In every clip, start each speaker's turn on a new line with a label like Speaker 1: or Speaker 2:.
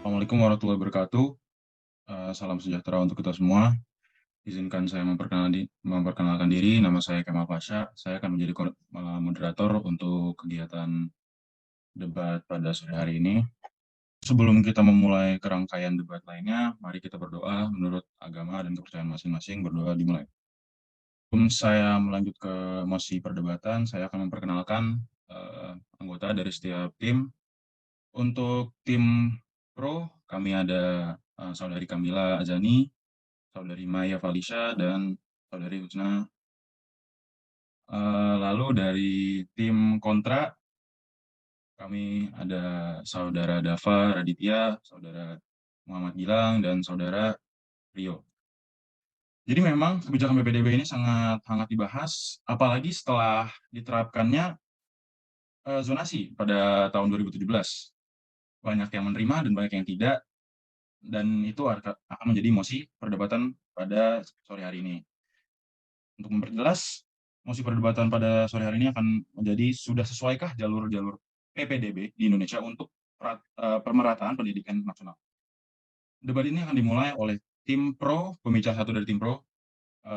Speaker 1: Assalamualaikum warahmatullahi wabarakatuh. Salam sejahtera untuk kita semua. Izinkan saya memperkenalkan diri. Nama saya Kemal Pasha. Saya akan menjadi moderator untuk kegiatan debat pada sore hari ini. Sebelum kita memulai kerangkaian debat lainnya, mari kita berdoa menurut agama dan kepercayaan masing-masing. Berdoa dimulai. Sebelum saya melanjut ke mosi perdebatan, saya akan memperkenalkan anggota dari setiap tim. Untuk tim pro, kami ada saudari Kamila Azani, saudari Maya Falisha, dan saudari Husna. Lalu dari tim kontra, kami ada saudara Dava Raditya, saudara Muhammad Gilang, dan saudara Rio. Jadi memang kebijakan PPDB ini sangat hangat dibahas, apalagi setelah diterapkannya zonasi pada tahun 2017. Banyak yang menerima dan banyak yang tidak, dan itu akan menjadi mosi perdebatan pada sore hari ini. Untuk memperjelas, mosi perdebatan pada sore hari ini akan menjadi sudah sesuaikah jalur-jalur PPDB di Indonesia untuk pemerataan pendidikan nasional. Debat ini akan dimulai oleh tim pro, pembicara satu dari tim pro.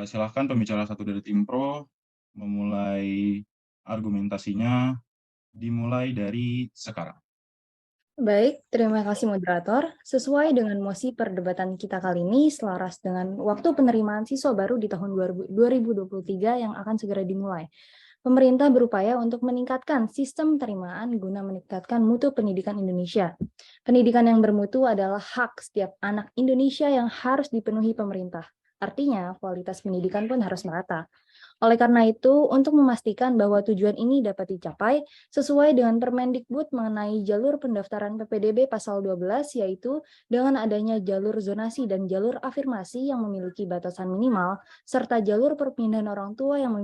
Speaker 1: Silahkan pembicara satu dari tim pro memulai argumentasinya, dimulai dari sekarang.
Speaker 2: Baik, terima kasih moderator. Sesuai dengan mosi perdebatan kita kali ini, selaras dengan waktu penerimaan siswa baru di tahun 2023 yang akan segera dimulai. Pemerintah berupaya untuk meningkatkan sistem penerimaan guna meningkatkan mutu pendidikan Indonesia. Pendidikan yang bermutu adalah hak setiap anak Indonesia yang harus dipenuhi pemerintah. Artinya, kualitas pendidikan pun harus merata. Oleh karena itu, untuk memastikan bahwa tujuan ini dapat dicapai, sesuai dengan Permendikbud mengenai jalur pendaftaran PPDB pasal 12, yaitu dengan adanya jalur zonasi dan jalur afirmasi yang memiliki batasan minimal, serta jalur perpindahan orang tua yang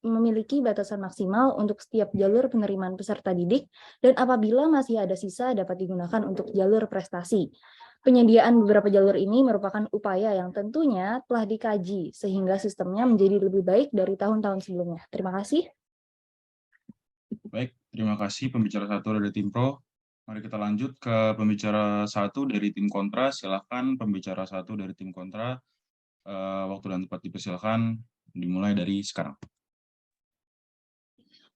Speaker 2: memiliki batasan maksimal untuk setiap jalur penerimaan peserta didik, dan apabila masih ada sisa dapat digunakan untuk jalur prestasi. Penyediaan beberapa jalur ini merupakan upaya yang tentunya telah dikaji sehingga sistemnya menjadi lebih baik dari tahun-tahun sebelumnya. Terima kasih.
Speaker 1: Baik, terima kasih pembicara satu dari tim pro. Mari kita lanjut ke pembicara satu dari tim kontra. Silahkan pembicara satu dari tim kontra. Waktu dan tempat dipersilakan, dimulai dari sekarang.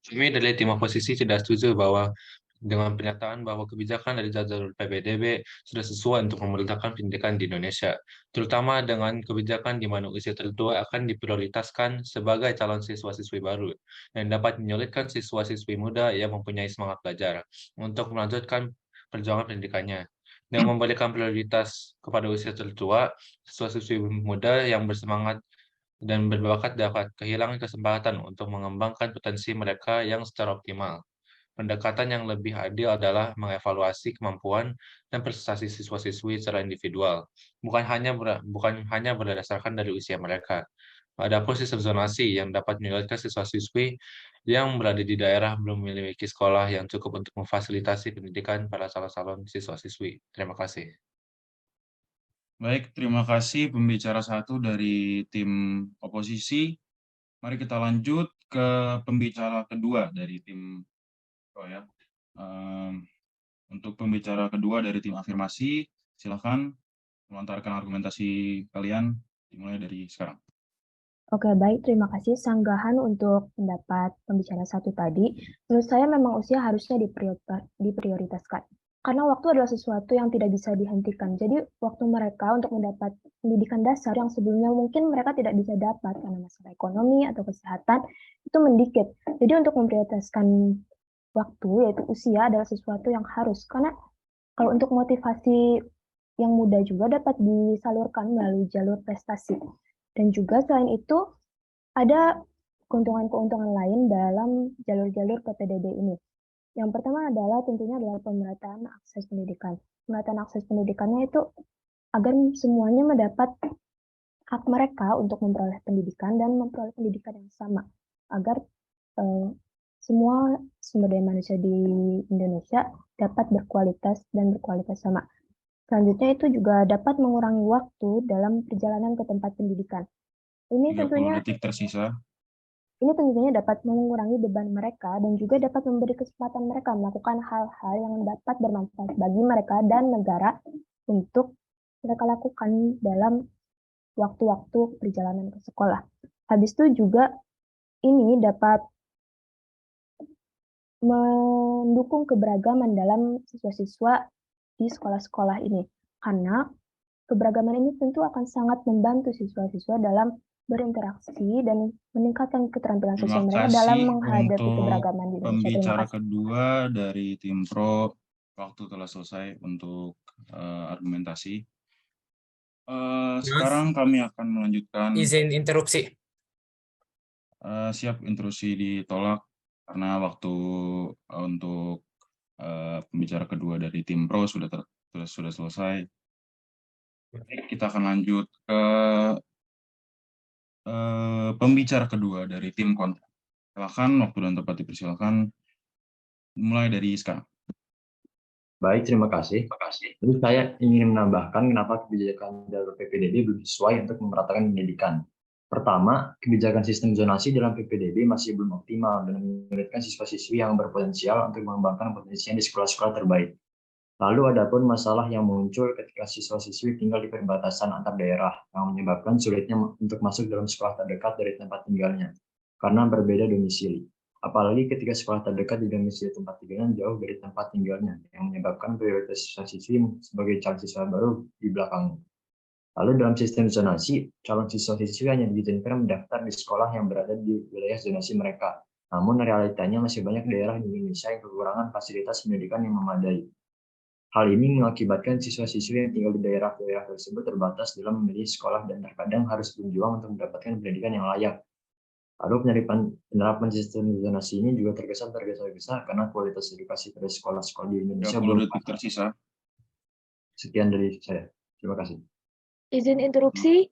Speaker 3: Kami dari tim oposisi tidak setuju bahwa dengan pernyataan bahwa kebijakan dari jalur PPDB sudah sesuai untuk memerintahkan pendidikan di Indonesia, terutama dengan kebijakan di mana usia tertua akan diprioritaskan sebagai calon siswa-siswi baru dan dapat menyulitkan siswa-siswi muda yang mempunyai semangat belajar untuk melanjutkan perjuangan pendidikannya. Dengan memberikan prioritas kepada usia tertua, siswa-siswi muda yang bersemangat dan berbakat dapat kehilangan kesempatan untuk mengembangkan potensi mereka yang secara optimal. Pendekatan yang lebih adil adalah mengevaluasi kemampuan dan prestasi siswa-siswi secara individual, bukan hanya berdasarkan dari usia mereka. Adapun sistem zonasi yang dapat menyulitkan siswa-siswi yang berada di daerah belum memiliki sekolah yang cukup untuk memfasilitasi pendidikan para calon-calon siswa-siswi. Terima kasih.
Speaker 1: Baik, terima kasih pembicara satu dari tim oposisi. Mari kita lanjut ke pembicara kedua dari tim pro ya. Untuk pembicara kedua dari tim afirmasi, silakan melontarkan argumentasi kalian, dimulai dari sekarang.
Speaker 4: Oke, baik. Terima kasih sanggahan untuk pendapat pembicara satu tadi. Menurut saya memang usia harusnya diprioritaskan. Karena waktu adalah sesuatu yang tidak bisa dihentikan. Jadi waktu mereka untuk mendapat pendidikan dasar yang sebelumnya mungkin mereka tidak bisa dapat karena masalah ekonomi atau kesehatan, itu mendikit. Jadi untuk memprioritaskan waktu, yaitu usia adalah sesuatu yang harus. Karena kalau untuk motivasi yang muda juga dapat disalurkan melalui jalur prestasi. Dan juga selain itu, ada keuntungan-keuntungan lain dalam jalur-jalur PPDB ini. Yang pertama adalah tentunya adalah pemerataan akses pendidikan. Pemerataan akses pendidikannya itu agar semuanya mendapat hak mereka untuk memperoleh pendidikan dan memperoleh pendidikan yang sama. Agar semua sumber daya manusia di Indonesia dapat berkualitas dan berkualitas sama. Selanjutnya itu juga dapat mengurangi waktu dalam perjalanan ke tempat pendidikan. Ini
Speaker 1: 30 detik tersisa.
Speaker 4: Ini tentunya dapat mengurangi beban mereka dan juga dapat memberi kesempatan mereka melakukan hal-hal yang dapat bermanfaat bagi mereka dan negara untuk mereka lakukan dalam waktu-waktu perjalanan ke sekolah. Habis itu juga ini dapat mendukung keberagaman dalam siswa-siswa di sekolah-sekolah ini. Karena keberagaman ini tentu akan sangat membantu siswa-siswa dalam berinteraksi dan meningkatkan keterampilan
Speaker 1: Terima
Speaker 4: sosial mereka dalam
Speaker 1: kasih
Speaker 4: menghadapi
Speaker 1: untuk
Speaker 4: keberagaman di Indonesia. Terima
Speaker 1: pembicara
Speaker 4: kasih.
Speaker 1: kedua dari tim pro. Waktu telah selesai untuk argumentasi. Sekarang kami akan melanjutkan.
Speaker 5: Izin interupsi.
Speaker 1: Siap, intrusi ditolak karena waktu untuk pembicara kedua dari tim pro sudah selesai. Kita akan lanjut ke pembicara kedua dari tim kontra. Silakan, waktu dan tempat dipersilakan. Mulai dari sekarang.
Speaker 6: Baik, terima kasih. Terus saya ingin menambahkan kenapa kebijakan jalur PPDB belum sesuai untuk memeratakan pendidikan. Pertama, kebijakan sistem zonasi dalam PPDB masih belum optimal dan menyulitkan siswa-siswi yang berpotensial untuk mengembangkan potensinya di sekolah-sekolah terbaik. Lalu ada pun masalah yang muncul ketika siswa-siswi tinggal di perbatasan antar daerah yang menyebabkan sulitnya untuk masuk dalam sekolah terdekat dari tempat tinggalnya karena berbeda domisili. Apalagi ketika sekolah terdekat di domisili tempat tinggalnya jauh dari tempat tinggalnya yang menyebabkan prioritas siswa-siswi sebagai calon siswa baru di belakangnya. Lalu dalam sistem zonasi, calon siswa-siswi hanya diizinkan mendaftar di sekolah yang berada di wilayah zonasi mereka. Namun realitanya masih banyak daerah di Indonesia yang kekurangan fasilitas pendidikan yang memadai. Hal ini mengakibatkan siswa-siswi yang tinggal di daerah-daerah tersebut terbatas dalam memilih sekolah dan terkadang harus berjuang untuk mendapatkan pendidikan yang layak. Lalu penerapan sistem zonasi ini juga tergesa-gesa karena kualitas edukasi pada sekolah-sekolah di Indonesia
Speaker 1: 30
Speaker 6: belum.
Speaker 1: detik tersisa.
Speaker 6: Sekian dari saya. Terima kasih.
Speaker 4: Izin interupsi.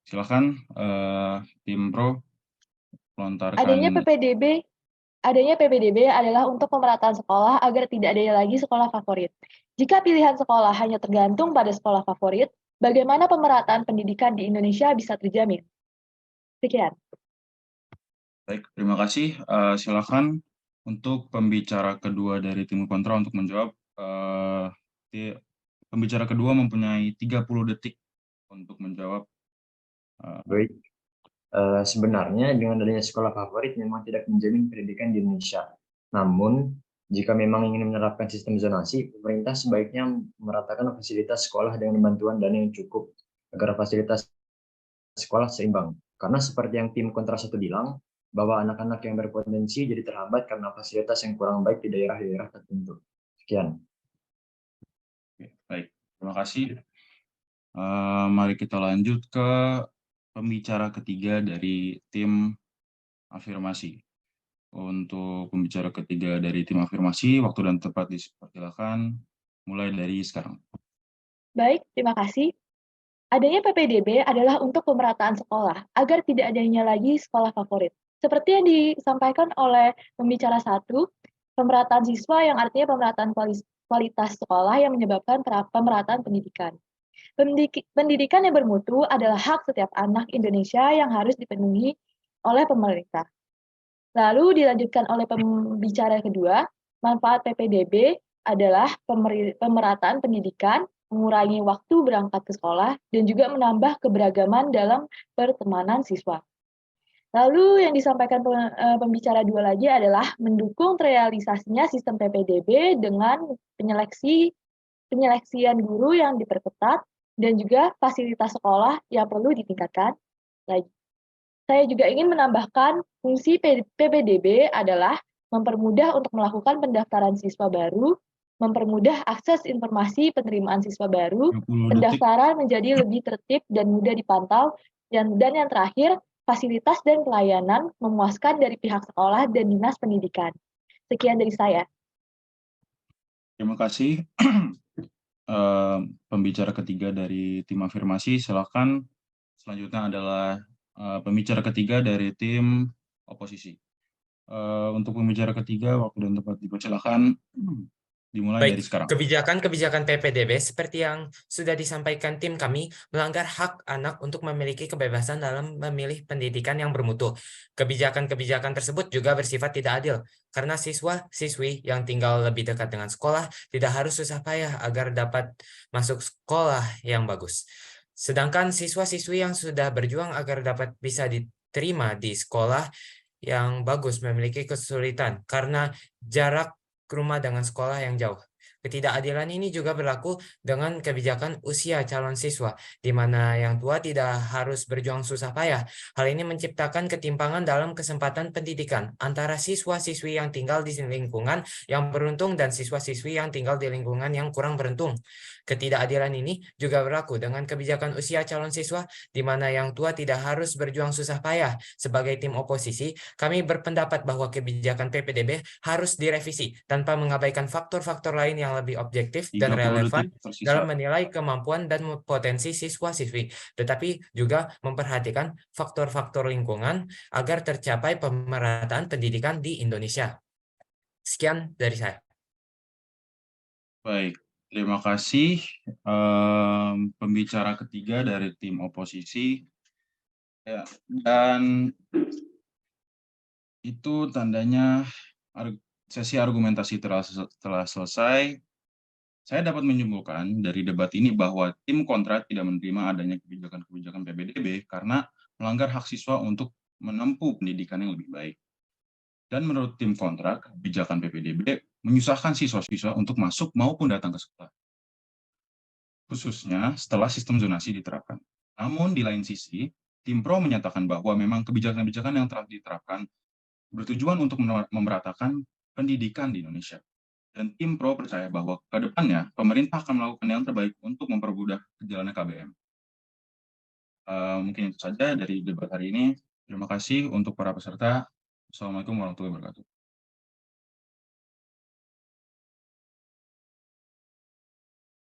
Speaker 1: Silakan tim pro lontarkan.
Speaker 7: Adanya PPDB adalah untuk pemerataan sekolah agar tidak ada lagi sekolah favorit. Jika pilihan sekolah hanya tergantung pada sekolah favorit, bagaimana pemerataan pendidikan di Indonesia bisa terjamin? Sekian.
Speaker 1: Baik, terima kasih. Silakan untuk pembicara kedua dari tim kontra untuk menjawab. Pembicara kedua mempunyai 30 detik untuk menjawab.
Speaker 6: Baik. Sebenarnya dengan adanya sekolah favorit memang tidak menjamin pendidikan di Indonesia. Namun, jika memang ingin menerapkan sistem zonasi, pemerintah sebaiknya meratakan fasilitas sekolah dengan bantuan dana yang cukup agar fasilitas sekolah seimbang. Karena seperti yang tim kontra satu bilang, bahwa anak-anak yang berpotensi jadi terhambat karena fasilitas yang kurang baik di daerah-daerah tertentu. Sekian.
Speaker 1: Baik, terima kasih. Mari kita lanjut ke pembicara ketiga dari tim afirmasi. Untuk pembicara ketiga dari tim afirmasi, waktu dan tempat dipersilakan mulai dari sekarang.
Speaker 7: Baik, terima kasih. Adanya PPDB adalah untuk pemerataan sekolah, agar tidak adanya lagi sekolah favorit. Seperti yang disampaikan oleh pembicara satu, pemerataan siswa yang artinya pemerataan kualitas sekolah yang menyebabkan pemerataan pendidikan. Pendidikan yang bermutu adalah hak setiap anak Indonesia yang harus dipenuhi oleh pemerintah. Lalu dilanjutkan oleh pembicara kedua, manfaat PPDB adalah pemerataan pendidikan, mengurangi waktu berangkat ke sekolah, dan juga menambah keberagaman dalam pertemanan siswa. Lalu yang disampaikan pembicara dua lagi adalah mendukung terrealisasinya sistem PPDB dengan penyeleksian guru yang diperketat, dan juga fasilitas sekolah yang perlu ditingkatkan lagi. Saya juga ingin menambahkan fungsi PPDB adalah mempermudah untuk melakukan pendaftaran siswa baru, mempermudah akses informasi penerimaan siswa baru, pendaftaran menjadi lebih tertib dan mudah dipantau, dan yang terakhir, fasilitas dan pelayanan memuaskan dari pihak sekolah dan dinas pendidikan. Sekian dari saya.
Speaker 1: Terima kasih. Pembicara ketiga dari tim afirmasi, silakan. Selanjutnya adalah pembicara ketiga dari tim oposisi. Untuk pembicara ketiga, waktu dan tempat dipersilakan. Dimulai dari
Speaker 5: Baik,
Speaker 1: sekarang.
Speaker 5: kebijakan-kebijakan PPDB seperti yang sudah disampaikan tim kami melanggar hak anak untuk memiliki kebebasan dalam memilih pendidikan yang bermutu. Kebijakan-kebijakan tersebut juga bersifat tidak adil, karena siswa-siswi yang tinggal lebih dekat dengan sekolah tidak harus susah payah agar dapat masuk sekolah yang bagus. Sedangkan siswa-siswi yang sudah berjuang agar dapat bisa diterima di sekolah yang bagus memiliki kesulitan karena jarak rumah dengan sekolah yang jauh. Ketidakadilan ini juga berlaku dengan kebijakan usia calon siswa, di mana yang tua tidak harus berjuang susah payah. Hal ini menciptakan ketimpangan dalam kesempatan pendidikan antara siswa-siswi yang tinggal di lingkungan yang beruntung dan siswa-siswi yang tinggal di lingkungan yang kurang beruntung. Ketidakadilan ini juga berlaku dengan kebijakan usia calon siswa, di mana yang tua tidak harus berjuang susah payah. Sebagai tim oposisi, kami berpendapat bahwa kebijakan PPDB harus direvisi tanpa mengabaikan faktor-faktor lain yang lebih objektif dan
Speaker 1: 30
Speaker 5: relevan
Speaker 1: detik tersisa.
Speaker 5: dalam menilai kemampuan dan potensi siswa-siswi, tetapi juga memperhatikan faktor-faktor lingkungan agar tercapai pemerataan pendidikan di Indonesia. Sekian dari saya.
Speaker 1: Baik, terima kasih. Pembicara ketiga dari tim oposisi. Ya, dan itu tandanya sesi argumentasi telah selesai. Saya dapat menyimpulkan dari debat ini bahwa tim kontra tidak menerima adanya kebijakan-kebijakan PPDB karena melanggar hak siswa untuk menempuh pendidikan yang lebih baik. Dan menurut tim kontra, kebijakan PPDB menyusahkan siswa-siswa untuk masuk maupun datang ke sekolah, khususnya setelah sistem zonasi diterapkan. Namun di lain sisi, tim pro menyatakan bahwa memang kebijakan-kebijakan yang telah diterapkan bertujuan untuk memeratakan pendidikan di Indonesia. Dan tim pro percaya bahwa ke depannya pemerintah akan melakukan yang terbaik untuk mempermudah jalannya KBM. Mungkin itu saja dari debat hari ini. Terima kasih untuk para peserta. Assalamualaikum warahmatullahi wabarakatuh.